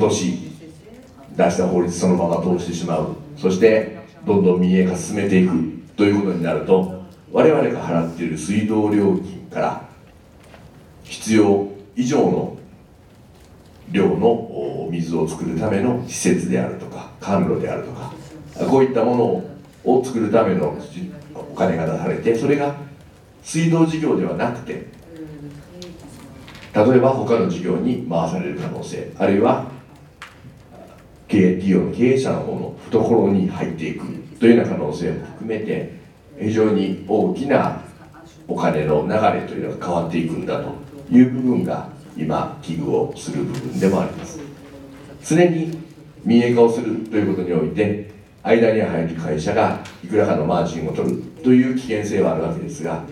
年出した法律そのまま通してしまう、そしてどんどん民営化進めていくということになると、我々が払っている水道料金から必要以上の量の水を作るための施設であるとか管路であるとか、こういったものを作るためのお金が出されて、それが水道事業ではなくて、例えば他の事業に回される可能性、あるいは企業の経営者の方の懐に入っていくというような可能性も含めて、非常に大きなお金の流れというのが変わっていくんだという部分が今危惧をする部分でもあります。常に民営化をするということにおいて、間に入る会社がいくらかのマージンを取るという危険性はあるわけですが、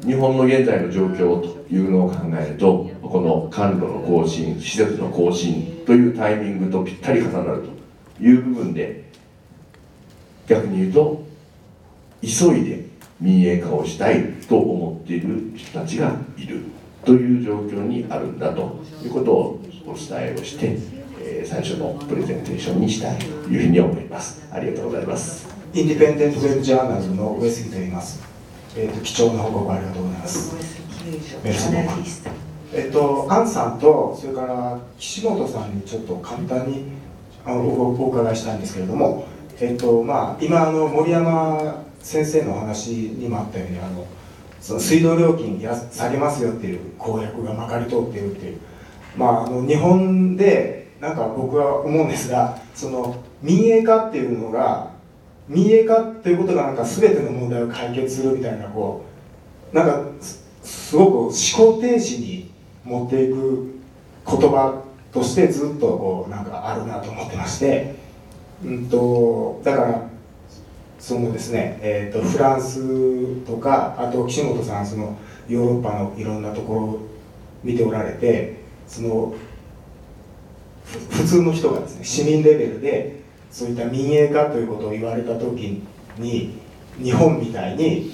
日本の現在の状況というのを考えると、この管路の更新、施設の更新というタイミングとぴったり重なるという部分で、逆に言うと急いで民営化をしたいと思っている人たちがいるという状況にあるんだということをお伝えをして、最初のプレゼンテーションにしたいというふうに思います。ありがとうございます。インディペンデントウェブジャーナルの上杉と言います。貴重な報告ありがとうございます。アンさんとそれから岸本さんにちょっと簡単にお伺いしたいんですけれども、今森山先生のお話にもあったように、その水道料金下げますよっていう公約がまかり通っているっていう、日本でなんか僕は思うんですが、その民営化っていうのが、民営化ということがなんか全ての問題を解決するみたいな、なんかすごく思考停止に持っていく言葉としてずっとなんかあるなと思ってまして、だからそのですね、フランスとか、あと岸本さん、そのヨーロッパのいろんなところを見ておられて、その普通の人がですね、市民レベルでそういった民営化ということを言われた時に、日本みたいに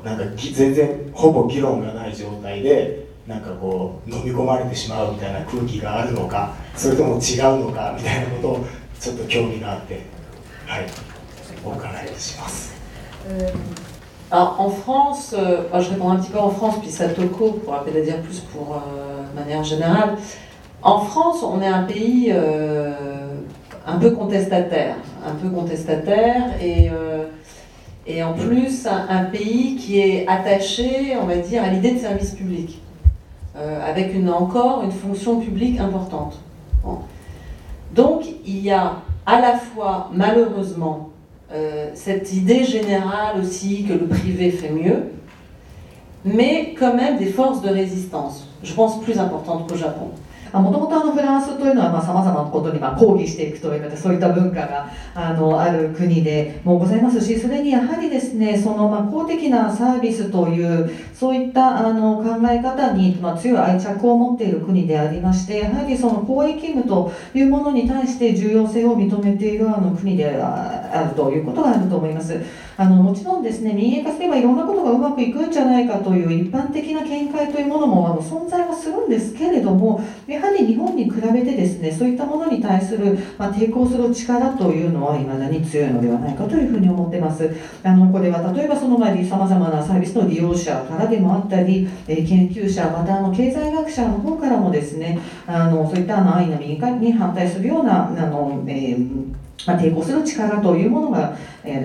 なんか全然ほぼ議論がない状態でなんか飲み込まれてしまうみたいな空気があるのか、それとも違うのかみたいなことをちょっと興味があって、はい、お伺いします。Alors en France, je réponds un petit peu en France, puis Satoko pourra peut-être dire plus pour de manière générale. En France, on est un pays un peu contestataire et en plus un pays qui est attaché, on va dire, à l'idée de service public, avec encore une fonction publique importante. Bon. Donc il y a à la fois malheureusement cette idée générale aussi que le privé fait mieux, mais quand même des forces de résistance, je pense plus importantes qu'au Japon. もともとフランスというのはさまざまなことに抗議していくというか、そういった文化がある国でもございますし、それにやはりですね、その公的なサービスというそういった考え方に強い愛着を持っている国でありまして、やはりその公益義務というものに対して重要性を認めている国であるということがあると思います。もちろんですね、民営化すればいろんなことがうまくいくんじゃないかという一般的な見解というものも存在はするんですけれども、やはり日本に比べてですね、そういったものに対する抵抗する力というのは未だに強いのではないかというふうに思っています。これは例えばさまざまなサービスの利用者からでもあったり、研究者また経済学者の方からもですね、そういった安易な民営化に反対するような抵抗する力というものが、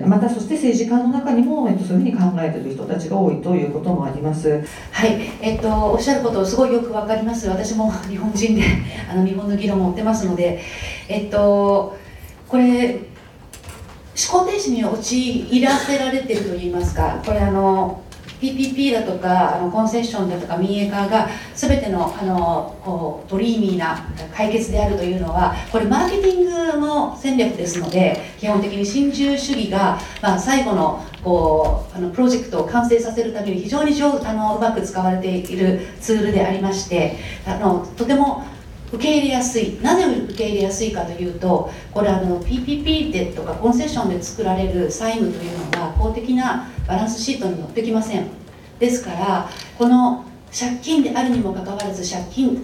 またそして政治家の中にも、そういうふうに考えている人たちが多いということもあります。はい、おっしゃることすごいよくわかります。私も日本人で日本の議論を追ってますので、これ思考停止に陥らせられているといいますか、これPPP だとかコンセッションだとか民営化が全てのドリーミーな解決であるというのは、これマーケティングの戦略ですので、基本的に新自由主義が、最後のプロジェクトを完成させるために非常にうまく使われているツールでありまして、とても受け入れやすい。なぜ受け入れやすいかというと、これPPP でとかコンセッションで作られる債務というのは公的なバランスシートに載ってきません。ですからこの借金であるにもかかわらず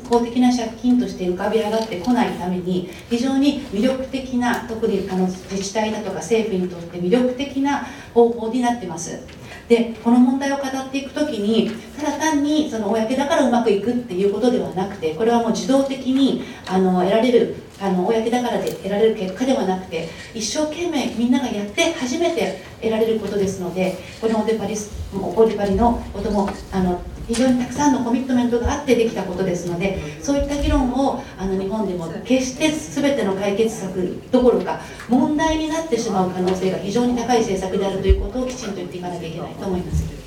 公的な借金として浮かび上がってこないために非常に魅力的な、特に自治体だとか政府にとって魅力的な方法になってます。でこの問題を語っていくときにただ単に公だからうまくいくっていうことではなくて、これはもう自動的に得られる公だからで得られる結果ではなくて、一生懸命みんながやって初めて得られることですので、このオデパリのことも非常にたくさんのコミットメントがあってできたことですので、そういった議論を日本でも決して全ての解決策どころか問題になってしまう可能性が非常に高い政策であるということをきちんと言っていかなきゃいけないと思います。